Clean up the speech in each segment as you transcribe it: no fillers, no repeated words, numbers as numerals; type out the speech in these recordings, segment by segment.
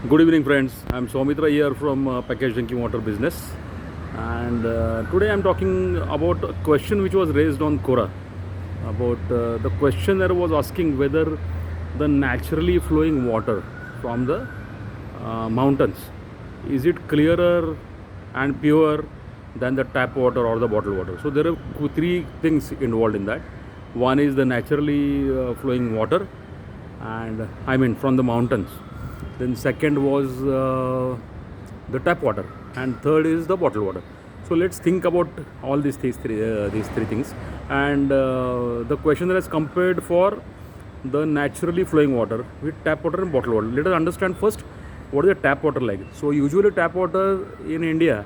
Good evening, friends. I'm Soumitra here from Packaged Drinking Water Business, and today I'm talking about a question which was raised on Quora. About the questioner was asking whether the naturally flowing water from the mountains is it clearer and pure than the tap water or the bottled water. So there are three things involved in that. One is the naturally flowing water, and I mean from the mountains. Then second was the tap water, and third is the bottled water. So let's think about all these three things. And the questioner has compared for the naturally flowing water with tap water and bottled water. Let us understand first what is the tap water like. So usually tap water in India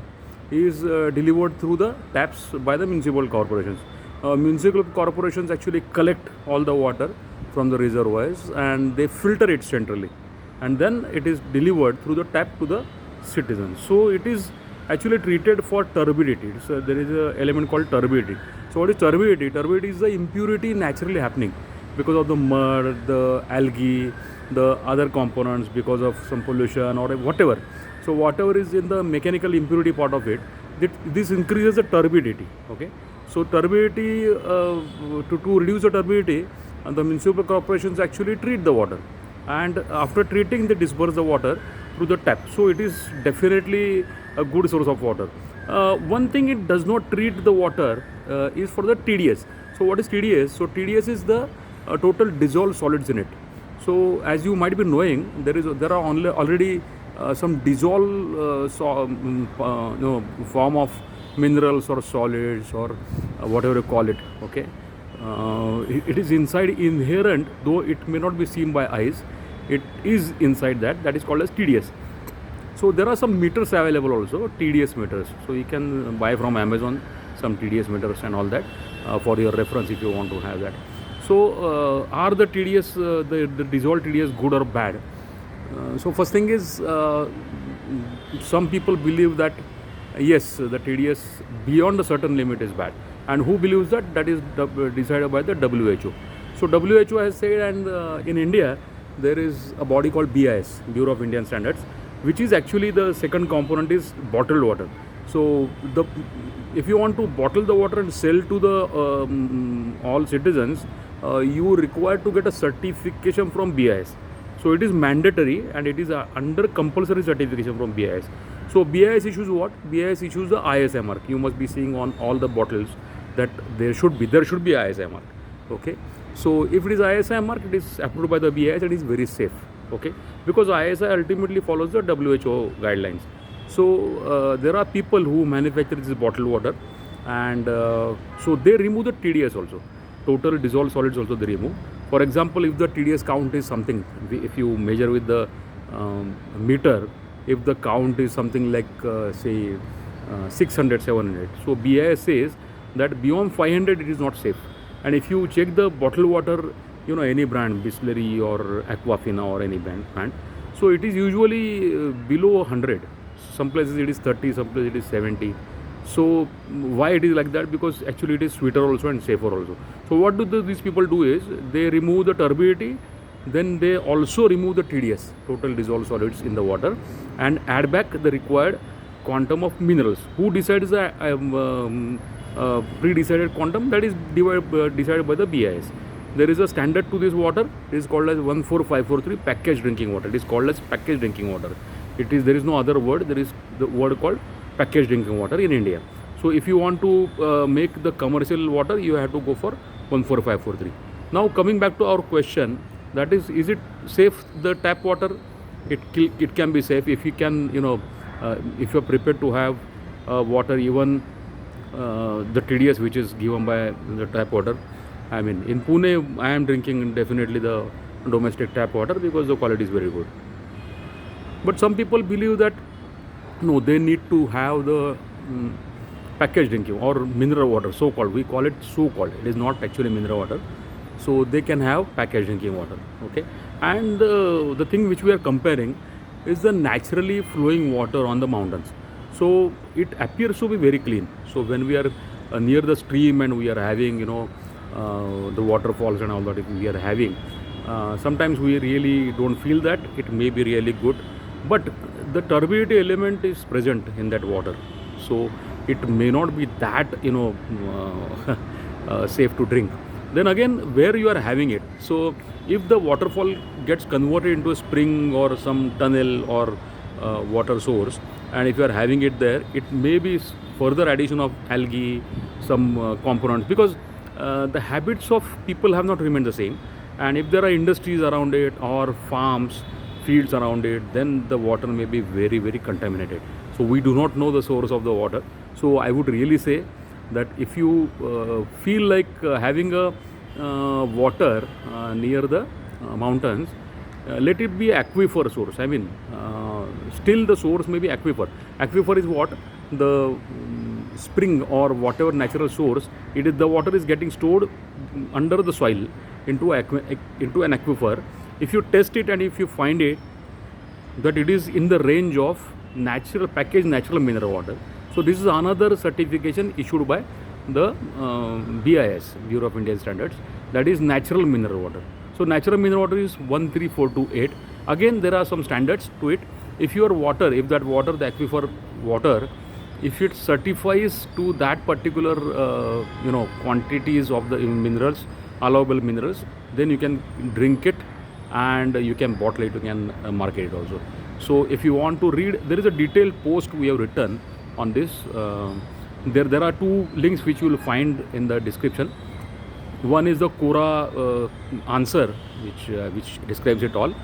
is delivered through the taps by the municipal corporations. Municipal corporations actually collect all the water from the reservoirs and they filter it centrally, and then it is delivered through the tap to the citizens. So it is actually treated for turbidity. So there is an element called turbidity. So what is turbidity? Turbidity is the impurity naturally happening because of the mud, the algae, the other components, because of some pollution or whatever. So whatever is in the mechanical impurity part of it, this increases the turbidity. Okay. So turbidity, to reduce the turbidity, the municipal corporations actually treat the water, and after treating they disperse the water through the tap. So it is definitely a good source of water. One thing it does not treat the water is for the TDS. So what is TDS? So TDS is the total dissolved solids in it. So as you might be knowing, there are already some dissolved form of minerals or solids or whatever you call it. Okay. It is inside inherent, though it may not be seen by eyes. It is inside that is called as TDS. So there are some meters available also, TDS meters. So you can buy from Amazon some TDS meters and all that for your reference if you want to have that. So are the TDS, the dissolved TDS good or bad? So first thing is, some people believe that yes, the TDS beyond a certain limit is bad. And who believes that? That is decided by the WHO. So WHO has said, and in India there is a body called BIS, Bureau of Indian Standards, which is actually the second component is bottled water. So if you want to bottle the water and sell to the all citizens, you require to get a certification from BIS. So it is mandatory and it is under compulsory certification from BIS. So BIS issues what? BIS issues the ISI mark. You must be seeing on all the bottles that there should be ISI mark. Okay. So if it is ISI mark, it is approved by the BIS and it is very safe. Okay. Because ISI ultimately follows the WHO guidelines. So there are people who manufacture this bottled water, and so they remove the TDS also. Total dissolved solids also they remove. For example, if the TDS count is something, if you measure with the meter, if the count is something like say 600, 700, so BIS says that beyond 500 it is not safe. And if you check the bottled water, any brand, Bisleri or Aquafina or any brand, so it is usually below 100. Some places it is 30, some places it is 70. So why it is like that? Because actually it is sweeter also and safer also. So what do these people do is they remove the turbidity, then they also remove the TDS, total dissolved solids in the water, and add back the required quantum of minerals. Who decides the pre-decided quantum? That is decided by the BIS. There is a standard to this water. It is called as 14543 packaged drinking water. It is called as packaged drinking water. There is no other word. There is the word called packaged drinking water in India. So if you want to make the commercial water, you have to go for 14543. Now coming back to our question, that is it safe, the tap water? It can be safe if you can, if you are prepared to have water, even the TDS which is given by the tap water. I mean, in Pune, I am drinking definitely the domestic tap water because the quality is very good. But some people believe that no, they need to have the packaged drinking or mineral water, so-called. We call it so-called. It is not actually mineral water. So they can have packaged drinking water. Okay. And the thing which we are comparing is the naturally flowing water on the mountains. So it appears to be very clean. So when we are near the stream and we are having, the waterfalls and all that we are having, sometimes we really don't feel that it may be really good. but the turbidity element is present in that water, so it may not be that safe to drink. Then again, where you are having it, so if the waterfall gets converted into a spring or some tunnel or water source, and if you are having it there, it may be further addition of algae, some components, because the habits of people have not remained the same, and if there are industries around it or farms, fields around it, then the water may be very, very contaminated. So we do not know the source of the water. So I would really say that if you feel like having a water near the mountains, let it be aquifer source. I mean, still the source may be aquifer. Aquifer is what? The spring or whatever natural source, it is, the water is getting stored under the soil into an aquifer. If you test it and if you find it that it is in the range of natural packaged natural mineral water, so this is another certification issued by the BIS, Bureau of Indian Standards, that is natural mineral water. So natural mineral water is 13428. Again, there are some standards to it. If your water, if that water, the aquifer water, if it certifies to that particular quantities of the minerals, allowable minerals, then you can drink it and you can bottle it, you can market it also. So if you want to read, there is a detailed post we have written on this. There are two links which you will find in the description. One is the Quora answer, which describes it all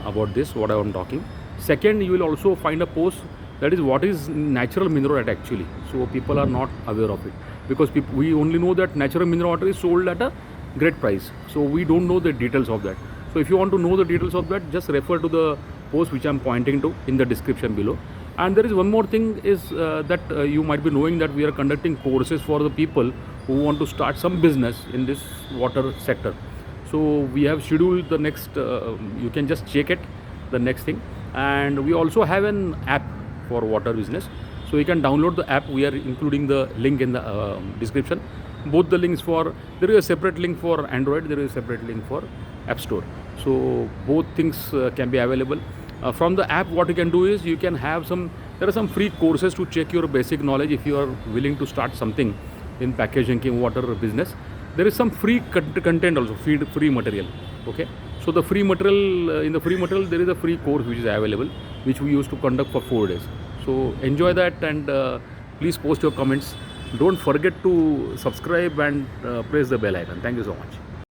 about this, what I am talking. Second, you will also find a post that is what is natural mineral water actually. So people are not aware of it, because we only know that natural mineral water is sold at a great price. So we don't know the details of that. So if you want to know the details of that, just refer to the post which I am pointing to in the description below. And there is one more thing is that you might be knowing that we are conducting courses for the people who want to start some business in this water sector. So we have scheduled the next, you can just check it, the next thing. And we also have an app for water business. So you can download the app. We are including the link in the description. Both the links for, there is a separate link for Android, there is a separate link for App Store. So both things can be available. From the app, what you can do is you can have there are some free courses to check your basic knowledge if you are willing to start something in packaged drinking water business. There is some free content also, free material. Okay. So the free material, in the free material, there is a free course which is available, which we used to conduct for 4 days. So enjoy that, and please post your comments. Don't forget to subscribe and press the bell icon. Thank you so much.